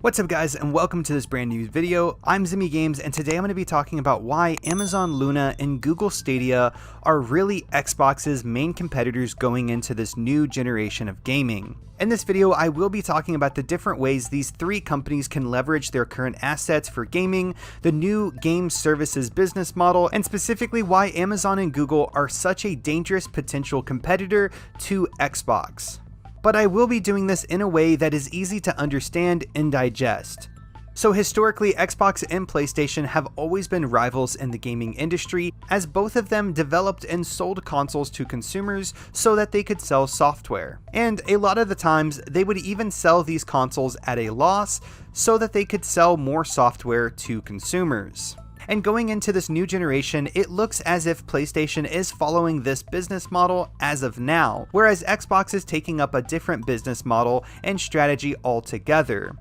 What's up guys, and welcome to this brand new video. I'm Zimmy Games, and today I'm going to be talking about why Amazon Luna and Google Stadia are really Xbox's main competitors going into this new generation of gaming. In this video, I will be talking about the different ways these three companies can leverage their current assets for gaming, the new game services business model, and specifically why Amazon and Google are such a dangerous potential competitor to Xbox. But I will be doing this in a way that is easy to understand and digest. So historically, Xbox and PlayStation have always been rivals in the gaming industry, as both of them developed and sold consoles to consumers so that they could sell software. And a lot of the times, they would even sell these consoles at a loss so that they could sell more software to consumers. And going into this new generation, it looks as if PlayStation is following this business model as of now, whereas Xbox is taking up a different business model and strategy altogether.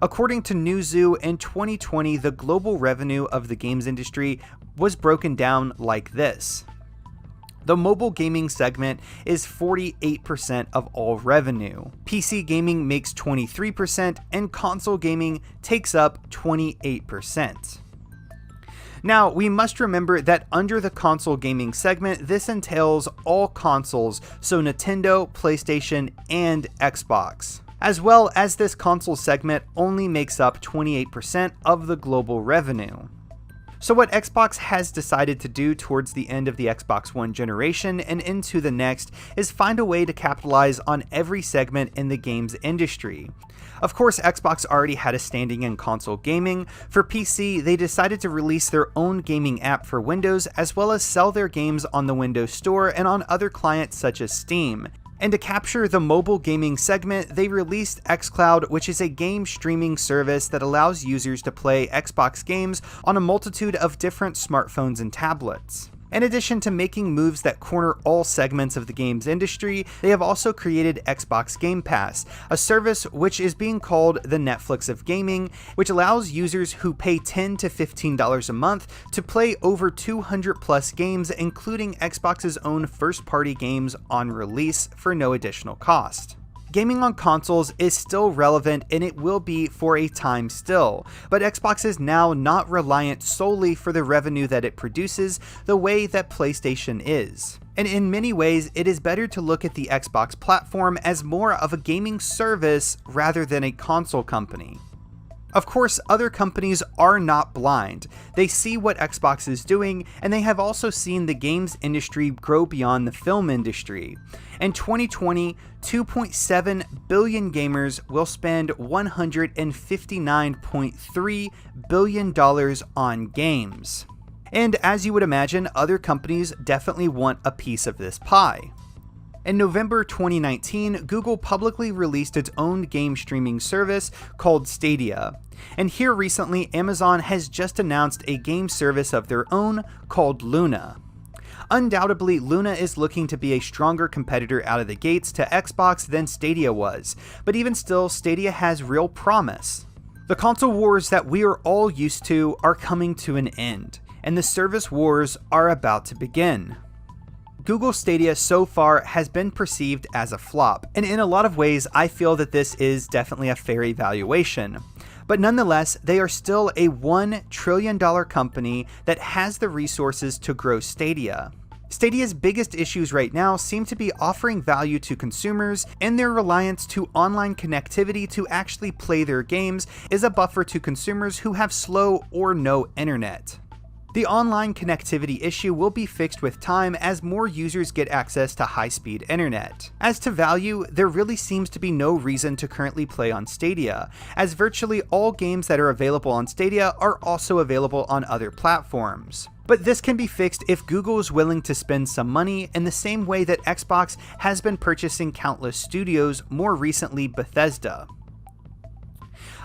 According to Newzoo, in 2020, the global revenue of the games industry was broken down like this. The mobile gaming segment is 48% of all revenue. PC gaming makes 23%, and console gaming takes up 28%. Now, we must remember that under the console gaming segment, this entails all consoles, so Nintendo, PlayStation, and Xbox. As well as this console segment only makes up 28% of the global revenue. So what Xbox has decided to do towards the end of the Xbox One generation and into the next is find a way to capitalize on every segment in the games industry. Of course, Xbox already had a standing in console gaming. For PC, they decided to release their own gaming app for Windows, as well as sell their games on the Windows Store and on other clients such as Steam. And to capture the mobile gaming segment, they released xCloud, which is a game streaming service that allows users to play Xbox games on a multitude of different smartphones and tablets. In addition to making moves that corner all segments of the games industry, they have also created Xbox Game Pass, a service which is being called the Netflix of gaming, which allows users who pay $10 to $15 a month to play over 200 plus games, including Xbox's own first-party games on release for no additional cost. Gaming on consoles is still relevant, and it will be for a time still, but Xbox is now not reliant solely for the revenue that it produces the way that PlayStation is. And in many ways, it is better to look at the Xbox platform as more of a gaming service rather than a console company. Of course, other companies are not blind. They see what Xbox is doing, and they have also seen the games industry grow beyond the film industry. In 2020, 2.7 billion gamers will spend $159.3 billion on games. And as you would imagine, other companies definitely want a piece of this pie. In November 2019, Google publicly released its own game streaming service called Stadia. And here recently, Amazon has just announced a game service of their own called Luna. Undoubtedly, Luna is looking to be a stronger competitor out of the gates to Xbox than Stadia was, but even still, Stadia has real promise. The console wars that we are all used to are coming to an end, and the service wars are about to begin. Google Stadia so far has been perceived as a flop, and in a lot of ways I feel that this is definitely a fair evaluation. But nonetheless, they are still a $1 trillion company that has the resources to grow Stadia. Stadia's biggest issues right now seem to be offering value to consumers, and their reliance to online connectivity to actually play their games is a buffer to consumers who have slow or no internet. The online connectivity issue will be fixed with time as more users get access to high-speed internet. As to value, there really seems to be no reason to currently play on Stadia, as virtually all games that are available on Stadia are also available on other platforms. But this can be fixed if Google is willing to spend some money in the same way that Xbox has been purchasing countless studios, more recently Bethesda.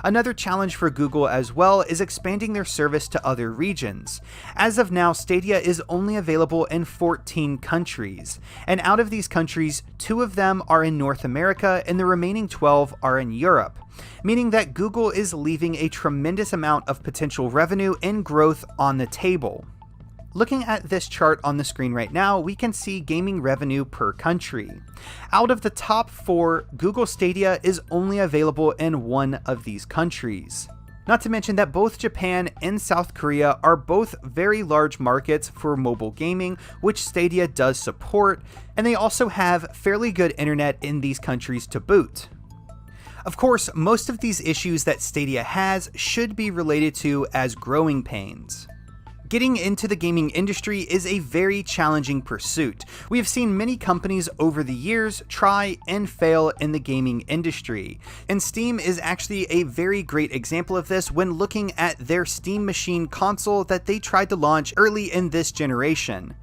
Another challenge for Google as well is expanding their service to other regions. As of now, Stadia is only available in 14 countries, and out of these countries, 2 of them are in North America and the remaining 12 are in Europe, meaning that Google is leaving a tremendous amount of potential revenue and growth on the table. Looking at this chart on the screen right now, we can see gaming revenue per country. Out of the top 4, Google Stadia is only available in one of these countries. Not to mention that both Japan and South Korea are both very large markets for mobile gaming, which Stadia does support, and they also have fairly good internet in these countries to boot. Of course, most of these issues that Stadia has should be related to as growing pains. Getting into the gaming industry is a very challenging pursuit. We have seen many companies over the years try and fail in the gaming industry, and Steam is actually a very great example of this when looking at their Steam Machine console that they tried to launch early in this generation.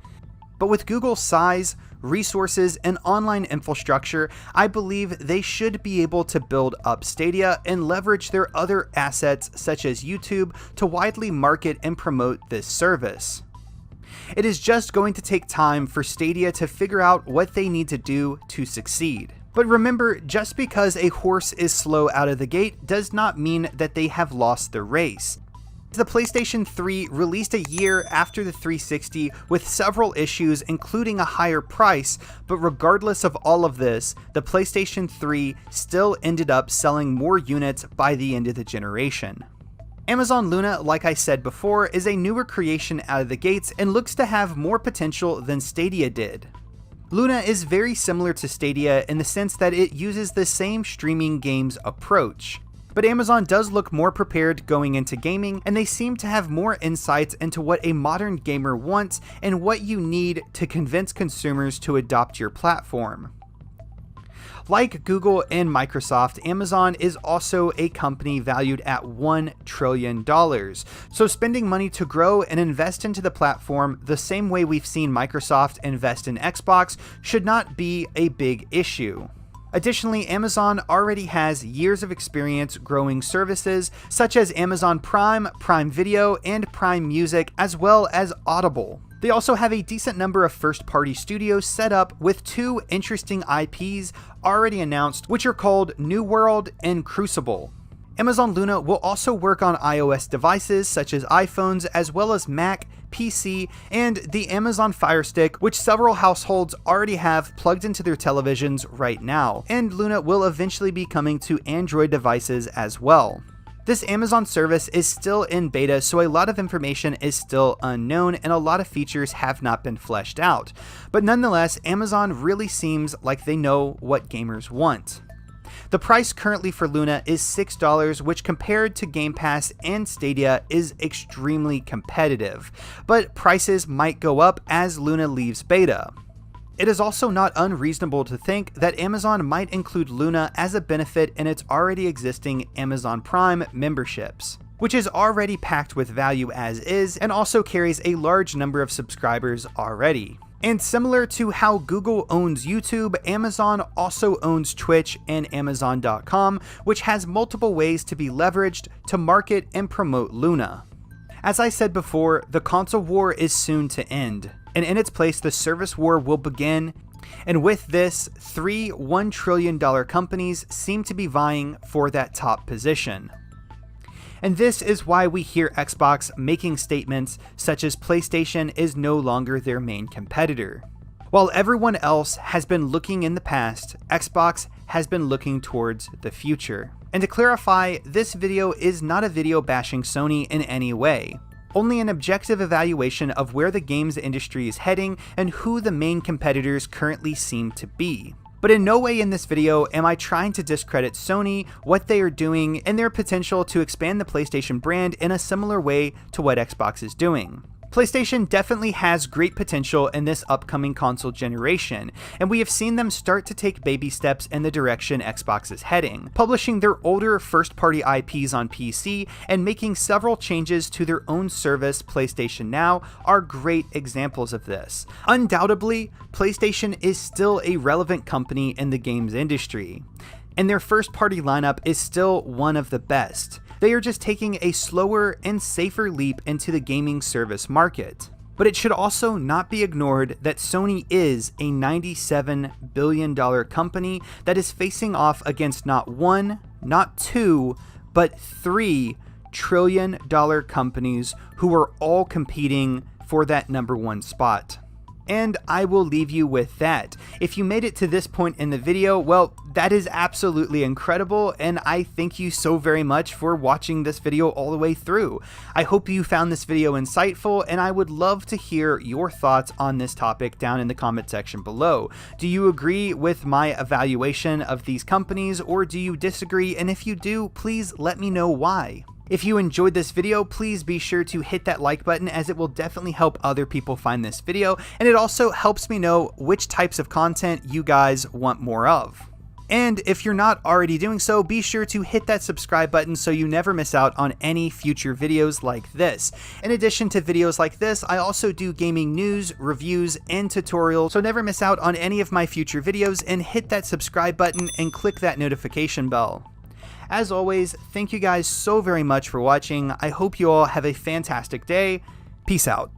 But with Google's size, resources, and online infrastructure, I believe they should be able to build up Stadia and leverage their other assets such as YouTube to widely market and promote this service. It is just going to take time for Stadia to figure out what they need to do to succeed. But remember, just because a horse is slow out of the gate does not mean that they have lost the race. The PlayStation 3 released a year after the 360 with several issues, including a higher price, but regardless of all of this, the PlayStation 3 still ended up selling more units by the end of the generation. Amazon Luna, like I said before, is a newer creation out of the gates and looks to have more potential than Stadia did. Luna is very similar to Stadia in the sense that it uses the same streaming games approach. But Amazon does look more prepared going into gaming, and they seem to have more insights into what a modern gamer wants and what you need to convince consumers to adopt your platform. Like Google and Microsoft, Amazon is also a company valued at $1 trillion. So spending money to grow and invest into the platform the same way we've seen Microsoft invest in Xbox should not be a big issue. Additionally, Amazon already has years of experience growing services such as Amazon Prime, Prime Video, and Prime Music, as well as Audible. They also have a decent number of first-party studios set up with 2 interesting IPs already announced, which are called New World and Crucible. Amazon Luna will also work on iOS devices such as iPhones, as well as Mac, PC, and the Amazon Fire Stick, which several households already have plugged into their televisions right now, and Luna will eventually be coming to Android devices as well. This Amazon service is still in beta, so a lot of information is still unknown and a lot of features have not been fleshed out. But nonetheless, Amazon really seems like they know what gamers want. The price currently for Luna is $6, which compared to Game Pass and Stadia is extremely competitive, but prices might go up as Luna leaves beta. It is also not unreasonable to think that Amazon might include Luna as a benefit in its already existing Amazon Prime memberships, which is already packed with value as is and also carries a large number of subscribers already. And similar to how Google owns YouTube, Amazon also owns Twitch and Amazon.com, which has multiple ways to be leveraged to market and promote Luna. As I said before, the console war is soon to end, and in its place the service war will begin, and with this, 3 $1 trillion companies seem to be vying for that top position. And this is why we hear Xbox making statements such as PlayStation is no longer their main competitor. While everyone else has been looking in the past, Xbox has been looking towards the future. And to clarify, this video is not a video bashing Sony in any way, only an objective evaluation of where the games industry is heading and who the main competitors currently seem to be. But in no way in this video am I trying to discredit Sony, what they are doing, and their potential to expand the PlayStation brand in a similar way to what Xbox is doing. PlayStation definitely has great potential in this upcoming console generation, and we have seen them start to take baby steps in the direction Xbox is heading, publishing their older first-party IPs on PC and making several changes to their own service, PlayStation Now, are great examples of this. Undoubtedly, PlayStation is still a relevant company in the games industry, and their first-party lineup is still one of the best. They are just taking a slower and safer leap into the gaming service market. But it should also not be ignored that Sony is a $97 billion company that is facing off against not 1, not 2, but 3 $1 trillion companies who are all competing for that #1 spot. And I will leave you with that. If you made it to this point in the video, well, that is absolutely incredible, and I thank you so very much for watching this video all the way through. I hope you found this video insightful, and I would love to hear your thoughts on this topic down in the comment section below. Do you agree with my evaluation of these companies, or do you disagree? And if you do, please let me know why. If you enjoyed this video, please be sure to hit that like button, as it will definitely help other people find this video, and it also helps me know which types of content you guys want more of. And if you're not already doing so, be sure to hit that subscribe button so you never miss out on any future videos like this. In addition to videos like this, I also do gaming news, reviews, and tutorials, so never miss out on any of my future videos, and hit that subscribe button and click that notification bell. As always, thank you guys so very much for watching. I hope you all have a fantastic day. Peace out.